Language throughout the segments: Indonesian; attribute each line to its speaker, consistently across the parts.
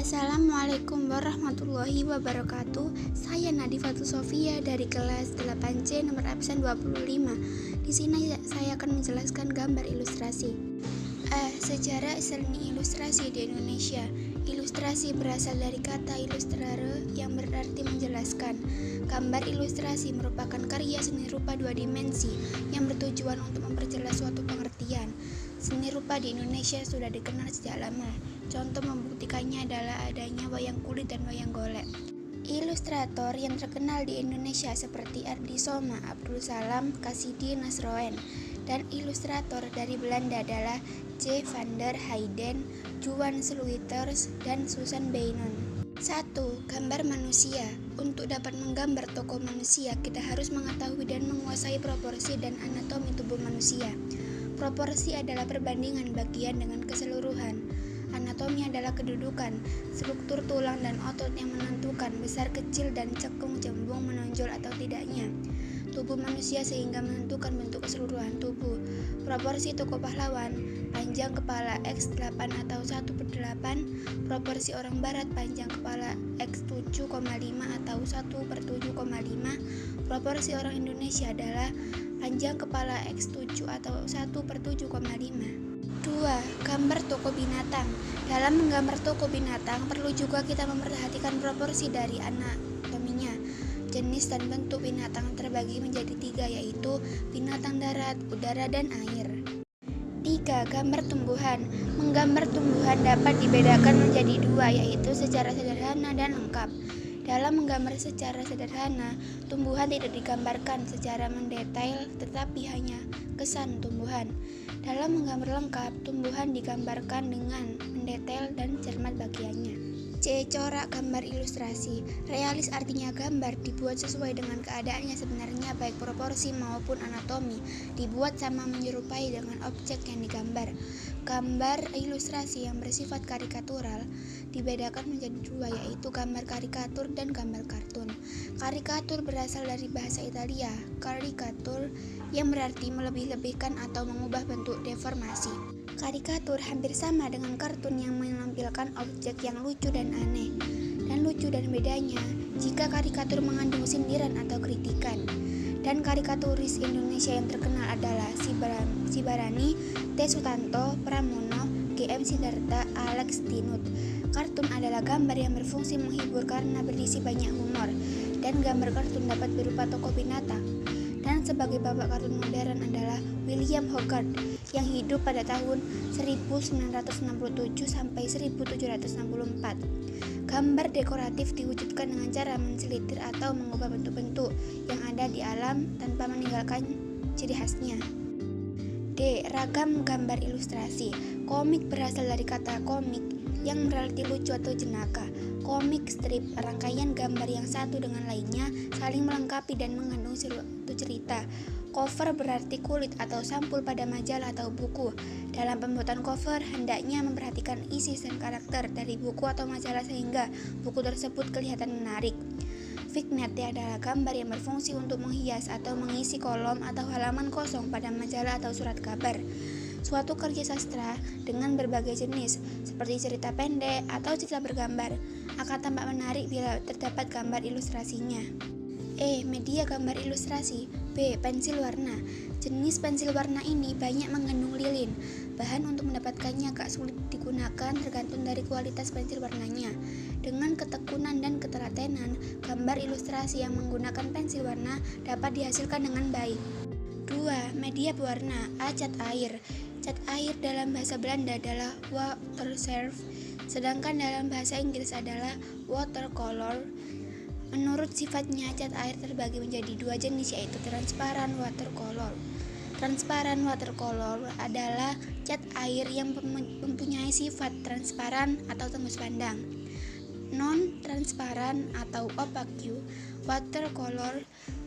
Speaker 1: Assalamualaikum warahmatullahi wabarakatuh. Saya Nadifatul Sofia dari kelas 8C nomor absen 25. Di sini saya akan menjelaskan gambar ilustrasi. Sejarah seni ilustrasi di Indonesia. Ilustrasi berasal dari kata illustrare yang berarti menjelaskan. Gambar ilustrasi merupakan karya seni rupa dua dimensi yang bertujuan untuk memperjelas suatu pengertian. Seni rupa di Indonesia sudah dikenal sejak lama. Contoh membuktikannya adalah adanya wayang kulit dan wayang golek. Ilustrator yang terkenal di Indonesia seperti Ardi Soma, Abdul Salam, Cassidy Nasroen, dan ilustrator dari Belanda adalah J. van der Heyden, Johan Sluiters, dan Susan Beynon. 1. Gambar manusia. Untuk dapat menggambar tokoh manusia, kita harus mengetahui dan menguasai proporsi dan anatomi tubuh manusia. Proporsi adalah perbandingan bagian dengan keseluruhan. Anatomi adalah kedudukan, struktur tulang dan otot yang menentukan besar kecil dan cekung cembung menonjol atau tidaknya tubuh manusia sehingga menentukan bentuk keseluruhan tubuh. Proporsi tokoh pahlawan, panjang kepala X8 atau 1/8, proporsi orang barat panjang kepala X7,5 atau 1/7,5, proporsi orang Indonesia adalah panjang kepala X7 atau 1/7,5. 2. Gambar tokoh binatang. Dalam menggambar tokoh binatang, perlu juga kita memperhatikan proporsi dari anatominya. Jenis dan bentuk binatang terbagi menjadi 3, yaitu binatang darat, udara, dan air. 3. Gambar tumbuhan. Menggambar tumbuhan dapat dibedakan menjadi 2, yaitu secara sederhana dan lengkap. Dalam menggambar secara sederhana, tumbuhan tidak digambarkan secara mendetail tetapi hanya kesan tumbuhan. Dalam menggambar lengkap, tumbuhan digambarkan dengan mendetail dan cermat bagiannya. C. Corak gambar ilustrasi. Realis artinya gambar dibuat sesuai dengan keadaannya sebenarnya, baik proporsi maupun anatomi dibuat sama menyerupai dengan objek yang digambar. Gambar ilustrasi yang bersifat karikatural dibedakan menjadi 2, yaitu gambar karikatur dan gambar kartun. Karikatur berasal dari bahasa Italia, caricature, yang berarti melebih-lebihkan atau mengubah bentuk deformasi. Karikatur hampir sama dengan kartun yang menampilkan objek yang lucu dan aneh. Dan lucu dan bedanya jika karikatur mengandung sindiran atau kritikan. Dan karikaturis Indonesia yang terkenal adalah Sibarani, T. Sutanto, Pramono, G.M. Sidarta, Alex Tinut. Kartun adalah gambar yang berfungsi menghibur karena berisi banyak humor, dan gambar kartun dapat berupa tokoh binatang. Dan sebagai bapak kartun modern adalah William Hogarth yang hidup pada tahun 1967 sampai 1764. Gambar dekoratif diwujudkan dengan cara menselitir atau mengubah bentuk-bentuk yang ada di alam tanpa meninggalkan ciri khasnya. D. Ragam gambar ilustrasi. Komik berasal dari kata komik yang berarti lucu atau jenaka. Komik strip, rangkaian gambar yang satu dengan lainnya saling melengkapi dan mengandung suatu cerita. Cover berarti kulit atau sampul pada majalah atau buku. Dalam pembuatan cover, hendaknya memperhatikan isi dan karakter dari buku atau majalah sehingga buku tersebut kelihatan menarik. Vignette adalah gambar yang berfungsi untuk menghias atau mengisi kolom atau halaman kosong pada majalah atau surat kabar. Suatu karya sastra dengan berbagai jenis, seperti cerita pendek atau cerita bergambar, akan tampak menarik bila terdapat gambar ilustrasinya. E. Media gambar ilustrasi. B. Pensil warna. Jenis pensil warna ini banyak mengandung lilin. Bahan untuk mendapatkannya agak sulit digunakan tergantung dari kualitas pensil warnanya. Dengan ketekunan dan ketelatenan, gambar ilustrasi yang menggunakan pensil warna dapat dihasilkan dengan baik. 2. Media pewarna. A. Cat air. Cat air dalam bahasa Belanda adalah waterverf, sedangkan dalam bahasa Inggris adalah watercolor. Menurut sifatnya, cat air terbagi menjadi 2 jenis, yaitu transparan watercolor. Transparan watercolor adalah cat air yang mempunyai sifat transparan atau tembus pandang. Non-transparan atau opaque watercolor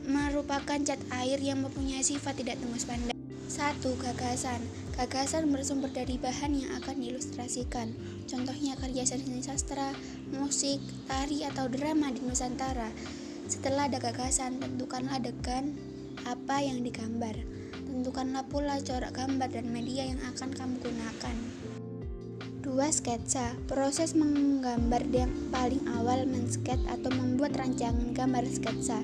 Speaker 1: merupakan cat air yang mempunyai sifat tidak tembus pandang. 1. Gagasan. Gagasan bersumber dari bahan yang akan diilustrasikan. Contohnya karya seni sastra, musik, tari, atau drama di Nusantara. Setelah ada gagasan, tentukanlah adegan apa yang digambar. Tentukanlah pula corak gambar dan media yang akan kamu gunakan. 2. 2. Sketsa. Proses menggambar yang paling awal men-sketch atau membuat rancangan gambar sketsa.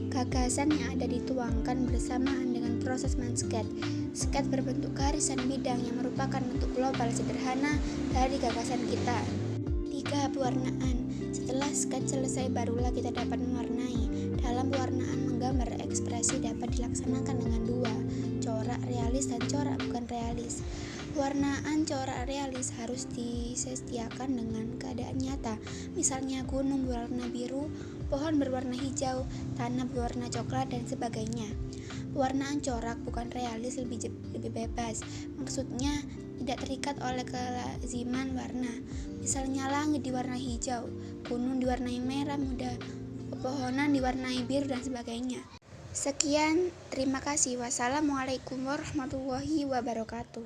Speaker 1: Gagasan yang ada dituangkan bersamaan dengan proses men-sketch. Sketch berbentuk garisan bidang yang merupakan bentuk global sederhana dari gagasan kita. 3. Pewarnaan. Setelah sketch selesai barulah kita dapat mewarnai. Dalam pewarnaan menggambar ekspresi dapat dilaksanakan dengan 2, corak realis dan corak bukan realis. Pewarnaan corak realis harus disetiakan dengan keadaan nyata, misalnya gunung berwarna biru, pohon berwarna hijau, tanah berwarna coklat, dan sebagainya. Pewarnaan corak bukan realis lebih bebas, maksudnya tidak terikat oleh kelaziman warna. Misalnya langit diwarnai hijau, gunung diwarnai merah muda, pepohonan diwarnai biru, dan sebagainya. Sekian, terima kasih. Wassalamualaikum warahmatullahi wabarakatuh.